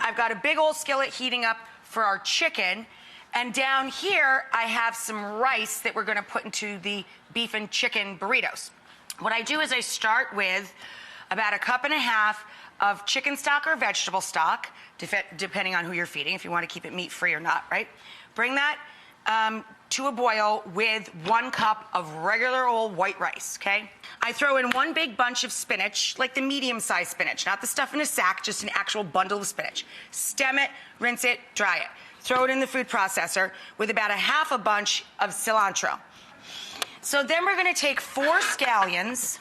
I've got a big old skillet heating up for our chicken. And down here, I have some rice that we're gonna put into the beef and chicken burritos. What I do is I start with about 1.5 cups of chicken stock or vegetable stock, depending on who you're feeding, if you want to keep it meat-free or not, right? Bring that to a boil with 1 cup of regular old white rice, okay? I throw in 1 big bunch of spinach, like the medium-sized spinach, not the stuff in a sack, just an actual bundle of spinach. Stem it, rinse it, dry it. Throw it in the food processor with about 1/2 bunch of cilantro. So then we're gonna take 4 scallions,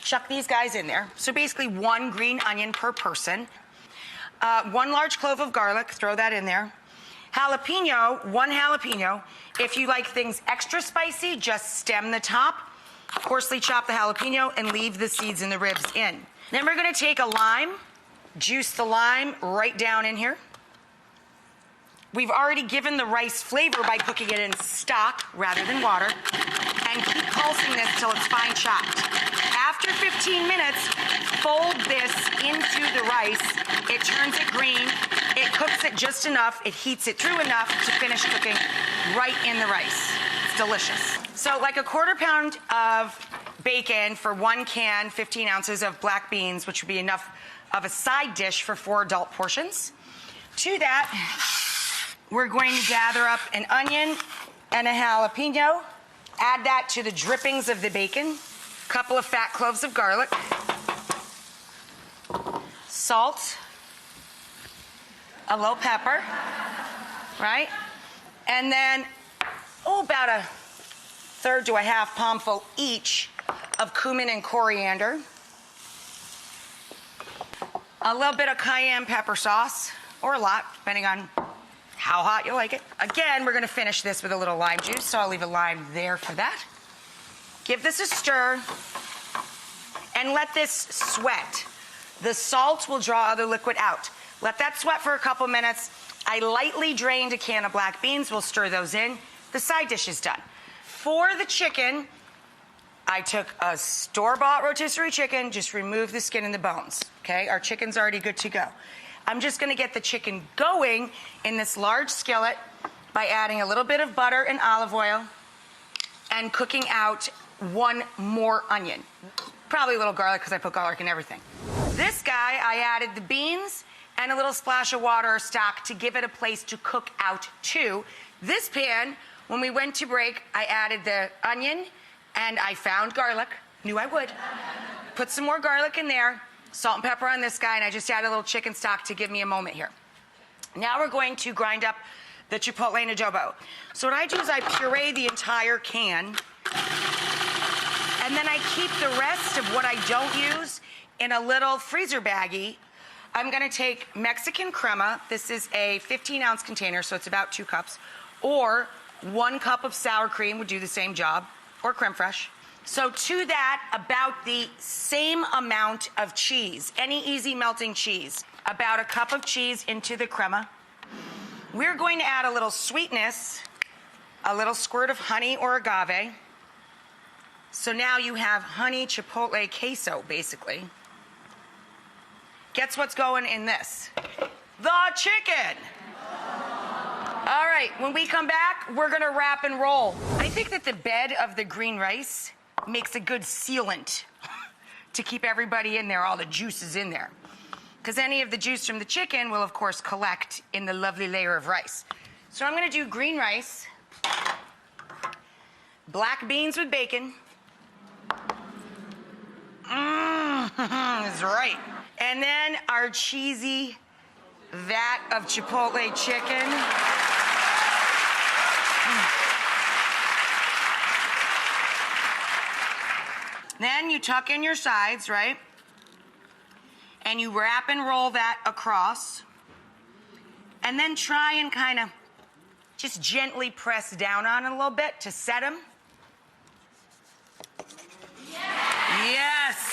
chuck these guys in there. So basically 1 green onion per person. 1 large clove of garlic, throw that in there. Jalapeno, 1 jalapeno. If you like things extra spicy, just stem the top, coarsely chop the jalapeno, and leave the seeds and the ribs in. Then we're gonna take a lime, juice the lime right down in here. We've already given the rice flavor by cooking it in stock rather than water, and keep pulsing this till it's fine chopped. After 15 minutes, fold this into the rice. It turns it green. It cooks it just enough. It heats it through enough to finish cooking right in the rice. It's delicious. So like 1/4 pound of bacon for 1 can, 15 ounces of black beans, which would be enough of a side dish for 4 adult portions. To that, we're going to gather up an onion and a jalapeno. Add that to the drippings of the bacon. Couple of fat cloves of garlic. Salt. A little pepper. Right? And then, about 1/3 to a 1/2 palmful each of cumin and coriander. A little bit of cayenne pepper sauce, or a lot, depending on how hot you like it. Again, we're gonna finish this with a little lime juice, so I'll leave a lime there for that. Give this a stir, and let this sweat. The salt will draw other liquid out. Let that sweat for a couple minutes. I lightly drained a can of black beans. We'll stir those in. The side dish is done. For the chicken, I took a store-bought rotisserie chicken, just remove the skin and the bones, okay? Our chicken's already good to go. I'm just gonna get the chicken going in this large skillet by adding a little bit of butter and olive oil and cooking out 1 more onion. Probably a little garlic because I put garlic in everything. This guy, I added the beans and a little splash of water or stock to give it a place to cook out to. This pan, when we went to break, I added the onion and I found garlic, knew I would. Put some more garlic in there, salt and pepper on this guy, and I just added a little chicken stock to give me a moment here. Now we're going to grind up the chipotle and adobo. So what I do is I puree the entire can, and then I keep the rest of what I don't use in a little freezer baggie. I'm gonna take Mexican crema. This is a 15-ounce container, so it's about 2 cups, or 1 cup of sour cream would do the same job, or creme fraiche. So to that, about the same amount of cheese, any easy melting cheese, about 1 cup of cheese into the crema. We're going to add a little sweetness, a little squirt of honey or agave. So now you have honey chipotle queso, basically. Guess what's going in this? The chicken. All right, when we come back, we're gonna wrap and roll. I think that the bed of the green rice makes a good sealant to keep everybody in there, all the juices in there. Because any of the juice from the chicken will, of course, collect in the lovely layer of rice. So I'm gonna do green rice, black beans with bacon. Is right. And then our cheesy vat of chipotle chicken. Then you tuck in your sides, right? And you wrap and roll that across. And then try and kind of just gently press down on it a little bit to set them. Yes!